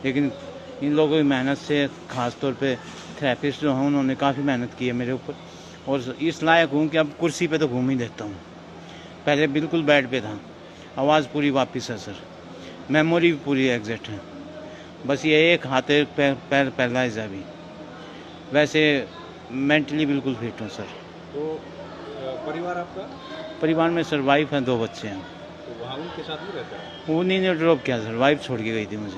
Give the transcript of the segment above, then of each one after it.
लेकिन इन लोगों की मेहनत से, ख़ास तौर पे थेरेपिस्ट जो हैं उन्होंने काफ़ी मेहनत की है मेरे ऊपर, और इस लायक हूँ कि अब कुर्सी पे तो घूम ही देता हूँ। पहले बिल्कुल बेड पे था, आवाज़ पूरी वापस है सर, मेमोरी भी पूरी एग्जैक्ट है, बस ये एक हाथ एक पैर पैरालाइज है अभी। वैसे मेंटली बिल्कुल फिट हूँ सर। तो परिवार आपका? परिवार में सर वाइफ हैं, 2 बच्चे हैं। तो वहाँ उनके साथ ही रहता है? उन्हीं ने ड्रॉप किया सर, वाइफ छोड़ के गई थी मुझे,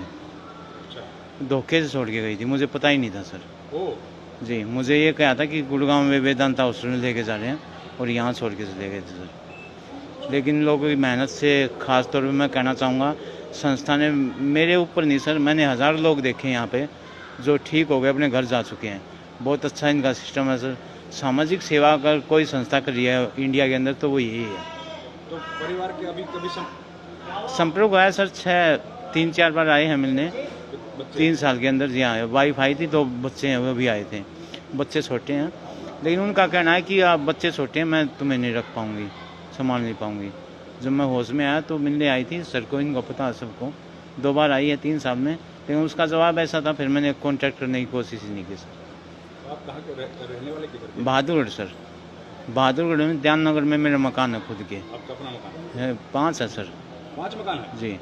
अच्छा। धोखे से छोड़ के गई थी, मुझे पता ही नहीं था सर। ओह। जी, मुझे ये कहा था कि गुड़गांव में वेदांता हॉस्पिटल में लेके जा रहे हैं, और यहाँ छोड़ के चले गए थे सर। लेकिन लोगों की मेहनत से, ख़ास तौर पे मैं कहना चाहूँगा, संस्था ने मेरे ऊपर नहीं सर, मैंने हज़ारों लोग देखे यहाँ पे जो ठीक हो गए, अपने घर जा चुके हैं। बहुत अच्छा इनका सिस्टम है सर। सामाजिक सेवा अगर कोई संस्था कर रही है इंडिया के अंदर तो वो यही है। तो परिवार के अभी कभी संपर्क आया सर, 3-4 बार आए हैं मिलने, 3 साल के अंदर। जी हाँ, वाइफ आई थी, 2 बच्चे हैं वो भी आए थे। बच्चे छोटे हैं, लेकिन उनका कहना है कि आप बच्चे छोटे हैं, मैं तुम्हें नहीं रख पाऊँगी, संभाल नहीं पाऊँगी। जब मैं होश में आया तो मिलने आई थी सर को, इनको पता है सबको। 2 बार आई है 3 साल में, लेकिन उसका जवाब ऐसा था, फिर मैंने कॉन्टैक्ट करने की कोशिश ही नहीं की सर। आप कहाँ के रहने वाले किधर के? बहादुरगढ़ सर, बहादुरगढ़ में ध्यान नगर में मेरा मकान है खुद के। आपका अपना मकान है 5 है सर। 5 मकान है? जी,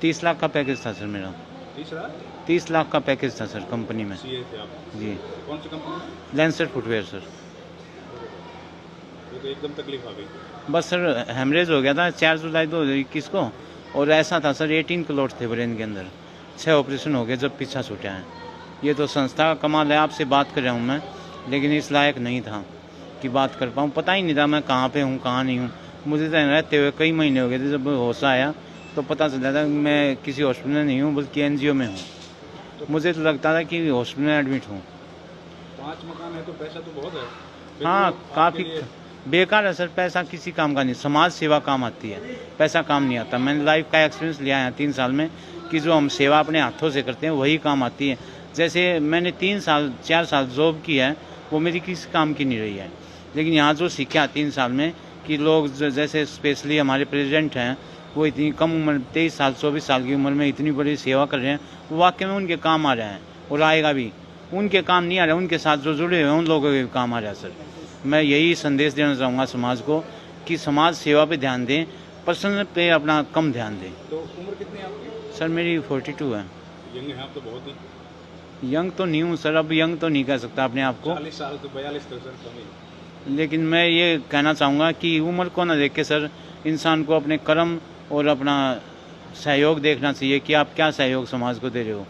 30 लाख का पैकेज था सर मेरा। तीसरा 30 लाख का पैकेज था सर कंपनी में। सीए थे आप? जी, कौन सी कंपनी? Lancer footwear sir. वो तो एकदम तकलीफ आ गई। बस सर हेमरेज हो गया था 4 जुलाई 2021 को, और ऐसा था सर 18 क्लोट थे ब्रेन के अंदर, 6 ऑपरेशन हो गए जब पीछा छूटा है। ये तो संस्था का कमाल है, आपसे बात कर रहा हूँ मैं, लेकिन इस लायक नहीं था कि बात कर पाऊँ। पता ही नहीं था मैं कहाँ पे हूँ कहाँ नहीं हूँ। मुझे तो रहते हुए कई महीने हो गए थे, जब होश आया तो पता चला था कि मैं किसी हॉस्पिटल में नहीं हूँ, बल्कि एनजीओ में हूँ। मुझे तो लगता था कि हॉस्पिटल में एडमिट हूँ। 5 मकान है तो पैसा तो बहुत है। हाँ, बिल्कुल काफ़ी आपके लिए बेकार है सर। पैसा किसी काम का नहीं, समाज सेवा काम आती है, पैसा काम नहीं आता। मैंने लाइफ का एक्सपीरियंस लिया है 3 साल में कि जो हम सेवा अपने हाथों से करते हैं वही काम आती है। जैसे मैंने 4 साल जॉब की है, वो मेरी किसी काम की नहीं रही है, लेकिन यहाँ जो सीखा 3 साल में कि लोग जैसे स्पेशली हमारे प्रेसिडेंट हैं, वो इतनी कम उम्र 23 साल 24 साल की उम्र में इतनी बड़ी सेवा कर रहे हैं, वो वाकई में उनके काम आ रहे हैं और आएगा भी। उनके काम नहीं आ रहा, उनके साथ जो जुड़े हुए हैं उन लोगों के काम आ रहा है सर। मैं यही संदेश देना चाहूँगा समाज को कि समाज सेवा पे ध्यान दें, पर्सनल पे अपना कम ध्यान दें। तो उम्र कितनी है आपकी? सर मेरी 42 है। यंग हैं आप तो बहुत ही। यंग तो नहीं हूँ सर, अब यंग तो नहीं कह सकता अपने आप को, 40 साल तो 42 तो सर कम ही। लेकिन मैं ये कहना चाहूँगा कि उम्र को ना देख के सर, इंसान को अपने कर्म और अपना सहयोग देखना चाहिए कि आप क्या सहयोग समाज को दे रहे हो।